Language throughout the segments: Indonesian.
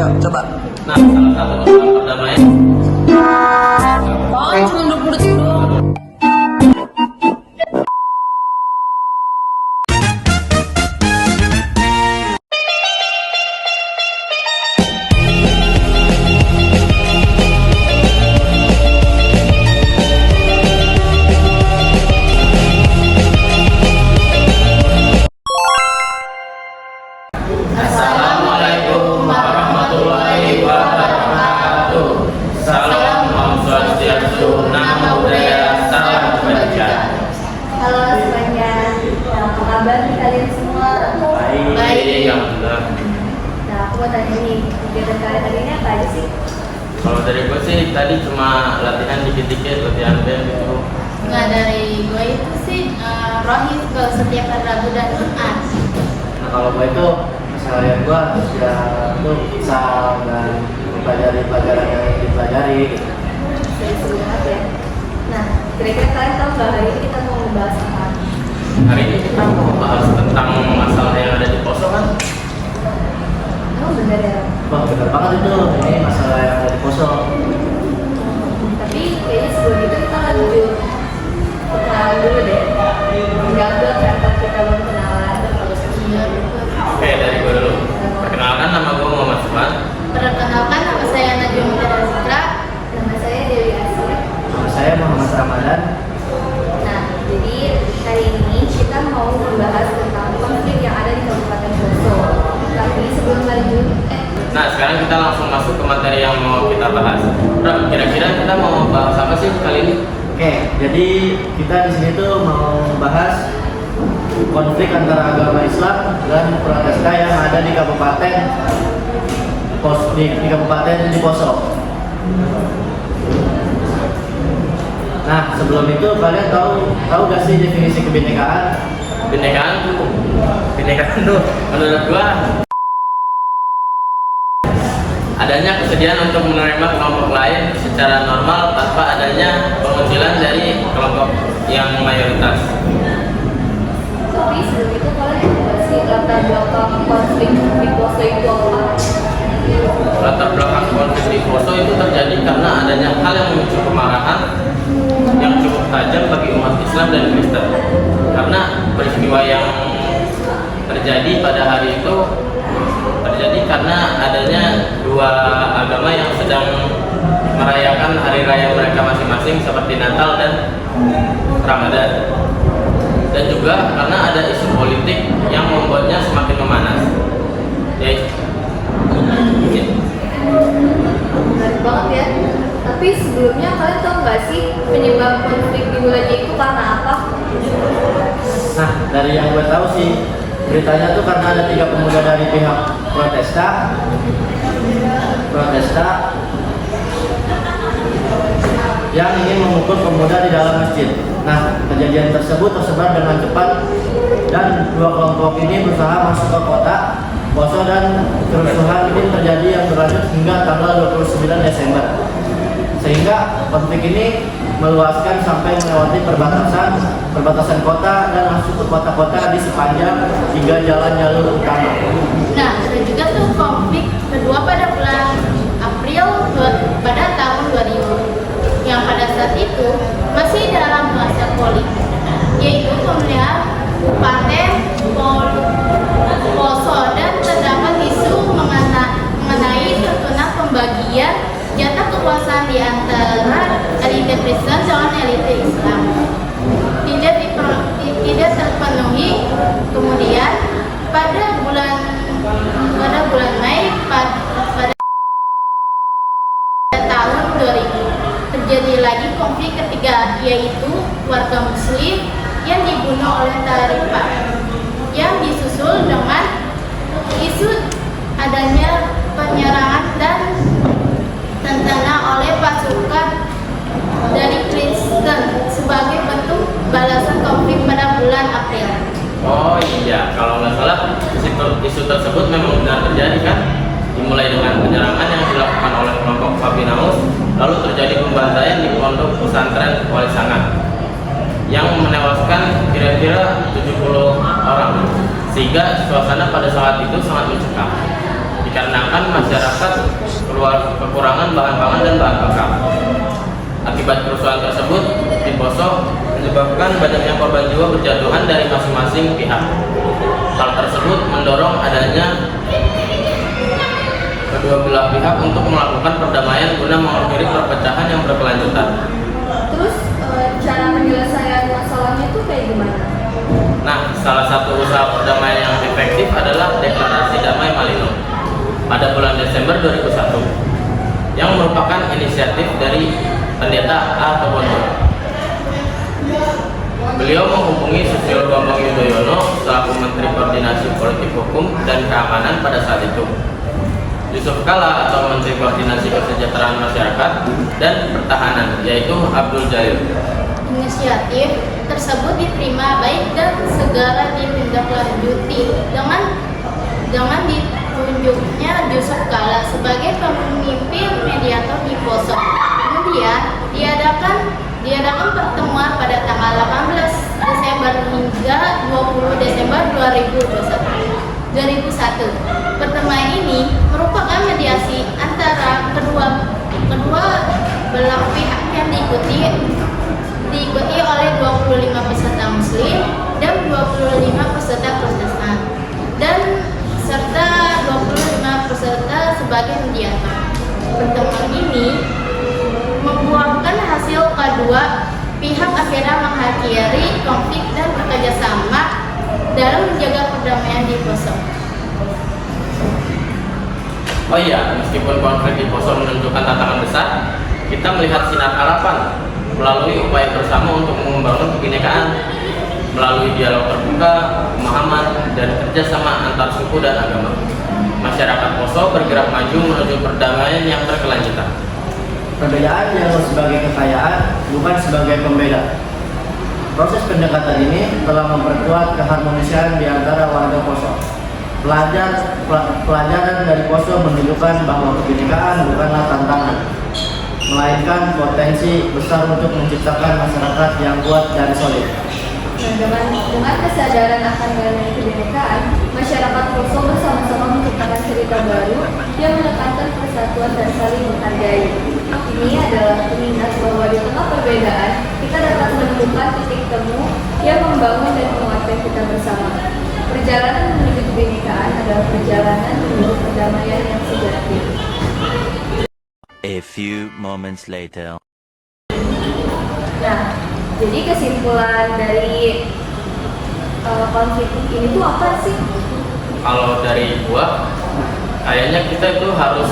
Ayo, coba. Nah, salah satu usulan perdamaian. Bang, cuma 20 detik doang. Assalamualaikum warahmatullahi wabarakatuh. Salam Om Swastiastu, Namo Buddhaya, salam kebajikan. Halo semuanya, apa kabar nih kalian semua? Baik, alhamdulillah. Nah, aku mau tanya nih, kegiatan kalian hari ini apa aja sih? Kalau dari gue sih tadi cuma latihan dikit-dikit, latihan band gitu. Nggak, dari gue itu sih rohis ke setiap hari Rabu dan Jumat. Nah kalau gue itu keseharian gue ya itu futsal dan mempelajari pelajaran yang dipelajari gitu. Serius banget ya. Nah, kira-kira kalian tahu nggak hari ini kita mau membahas apa? Hari ini kita mau bahas tentang masalah yang ada di Poso kan? Emang bener ya? Wah bener banget itu, ini masalah yang ada di Poso. Tapi kayaknya sebelum itu kita lanjut kenalan dulu deh. Enggak buat kata kita belum kenalan. Iya. Oke, dari gue dulu. Perkenalkan, nama gue Muhammad Subhan. Perkenalkan, nama saya Najwa Zikra. Nama saya Dewi Asri. Nama saya Muhammad Ramadan. Nah, jadi hari ini kita mau membahas tentang konflik yang ada di Kabupaten Poso. Tapi sebelum lanjut, Nah, sekarang kita langsung masuk ke materi yang mau kita bahas. Bro, kira-kira kita mau bahas apa sih kali ini? Oke, jadi kita di sini tuh mau bahas konflik antara agama Islam dan Protestan yang ada di Kabupaten di Poso. Nah, sebelum itu kalian tahu gak sih definisi kebinekaan? Binekaan tuh menurut gua adanya kesediaan untuk menerima kelompok lain secara normal tanpa adanya pengucilan dari kelompok yang mayoritas. tapi sebelum itu kalian tahu nggak sih latar belakang konflik di Poso itu apa? Latar belakang konflik di Poso itu terjadi karena adanya hal yang memicu kemarahan yang cukup tajam bagi umat Islam dan Kristen. Karena peristiwa yang terjadi pada hari itu terjadi karena adanya dua agama yang sedang merayakan hari raya mereka masing-masing seperti Natal dan Ramadan. Dan juga karena ada isu politik yang membuatnya semakin memanas. Ya, Menarik banget ya. Tapi sebelumnya kalian tahu nggak sih penyebab konflik di wilayah itu karena apa? Nah, dari yang gue tahu sih beritanya tuh karena ada 3 pemuda dari pihak Protestan yang ingin memukul pemuda di dalam masjid. Nah, kejadian tersebut tersebar dengan cepat dan dua kelompok ini berusaha masuk ke kota Poso dan kerusuhan ini terjadi yang berlanjut hingga tanggal 29 Desember. Sehingga konflik ini meluaskan sampai melewati perbatasan kota dan masuk ke kota-kota di sepanjang 3 jalan jalur utama. Nah, ada juga tuh konflik kedua pada bulan April pada tahun 2000 yang pada saat itu masih dalam masa politik, yaitu pemilihan Kabupaten Poso dan terdapat isu mengenai terkena pembagian jatah kekuasaan di antara elite Kristen dan elite Islam tidak terpenuhi. Kemudian pada bulan Mei pada tahun 2000 terjadi lagi konflik ketiga, yaitu warga Muslim yang dibunuh oleh Taliban, yang disusul dengan isu adanya penyerangan dan tentara oleh pasukan dari Kristen sebagai bentuk balasan konflik pada bulan April. oh iya, kalau nggak salah isu tersebut memang benar terjadi kan? Dimulai dengan penyerangan yang dilakukan oleh kelompok Fabinaus, lalu terjadi pembantaian di pondok pesantren Wali Sangat yang menewaskan kira-kira 70 orang, sehingga suasana pada saat itu sangat mencekam. Di dikarenakan masyarakat kekurangan bahan pangan dan bahan bakar. Akibat kerusuhan tersebut di Poso menyebabkan banyaknya korban jiwa berjatuhan dari masing-masing pihak. Hal tersebut mendorong adanya kedua belah pihak untuk melakukan perdamaian guna mengakhiri perpecahan yang berkelanjutan. Terus cara penyelesaian masalahnya itu kayak gimana? Nah, salah satu usaha perdamaian yang efektif adalah Deklarasi Damai Malino pada bulan Desember 2001 yang merupakan inisiatif dari Pendeta A. Tobondo. Beliau menghubungi Susilo Bambang Yudhoyono selaku Menteri Koordinasi Politik Hukum dan Keamanan pada saat itu, Yusuf Kala atau Menteri Koordinasi Kesejahteraan Masyarakat dan Pertahanan, yaitu Abdul Jalil. Inisiatif tersebut diterima baik dan segera ditindaklanjuti dengan ditunjuknya Yusuf Kala sebagai pemimpin mediator di Poso. Kemudian diadakan pertemuan pada tanggal 18 Desember hingga 20 Desember 2001. Pertemuan ini merupakan mediasi antara kedua belah pihak yang diikuti oleh 25 peserta Muslim dan 25 peserta Protestan dan serta 25 peserta sebagai mediator. Pertemuan ini membuahkan hasil kedua pihak akhirnya mengakhiri konflik dan bekerja sama dalam menjaga perdamaian di Poso. Oh iya, meskipun konflik di Poso menunjukkan tantangan besar, kita melihat sinar harapan melalui upaya bersama untuk membangun kebinekaan melalui dialog terbuka, pemahaman, dan kerjasama antar suku dan agama. Masyarakat Poso bergerak maju menuju perdamaian yang berkelanjutan. Perbedaan dianggap sebagai kekayaan, bukan sebagai pembeda. Proses pendekatan ini telah memperkuat keharmonisan di antara warga Poso. Pelajaran dari Poso menunjukkan bahwa kebinekaan bukanlah tantangan, melainkan potensi besar untuk menciptakan masyarakat yang kuat dan solid. Nah, dengan kesadaran akan nilai kebinekaan, masyarakat Poso bersama-sama menciptakan cerita baru yang menekankan persatuan dan saling menghargai. Ini adalah pengingat bahwa di tengah perbedaan, kita dapat menemukan titik temu yang membangun dan menguatkan kita bersama. Perjalanan menuju kebinekaan adalah perjalanan menuju perdamaian yang sejati. A few moments later. Nah, jadi kesimpulan dari konflik ini tuh apa sih? Kalau dari gua, kayaknya kita itu harus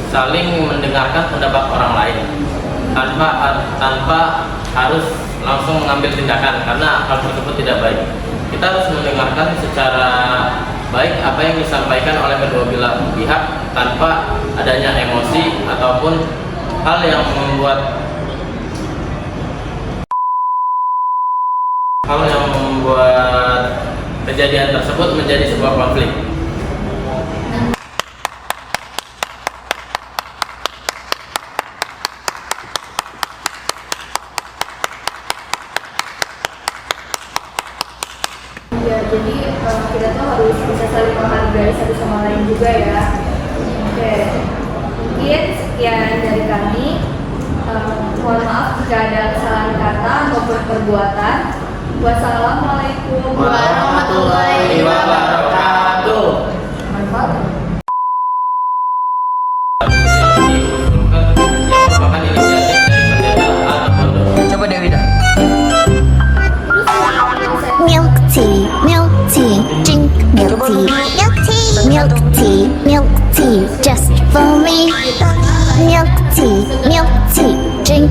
saling mendengarkan pendapat orang lain tanpa harus langsung mengambil tindakan, karena hal tersebut tidak baik. Kita harus mendengarkan secara baik apa yang disampaikan oleh kedua belah pihak tanpa adanya emosi ataupun hal yang membuat kejadian tersebut menjadi sebuah konflik. Ya, jadi kita tuh harus bisa saling menghargai satu sama lain juga ya. Oke, mungkin sekian dari kami. Mohon maaf jika ada kesalahan kata maupun perbuatan. Wassalamualaikum warahmatullahi wabarakatuh. Merupakan inisiatif dari Pendeta A. Tobondo. Coba Dewi dah. Milk tea, drink milk tea, just for me. Milk tea, drink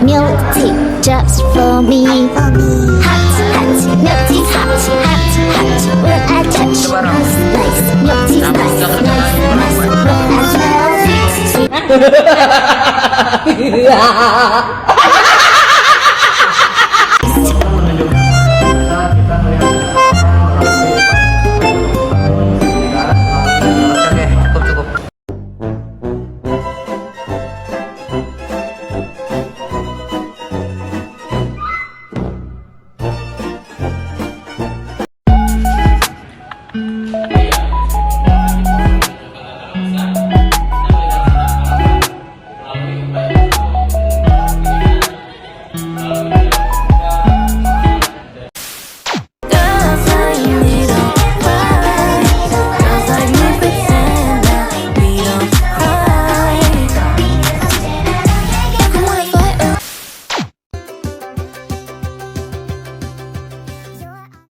milk tea, just for me. Hot, milk tea, hot, when I touch, nice, milk tea, nice, when I smell, sweet.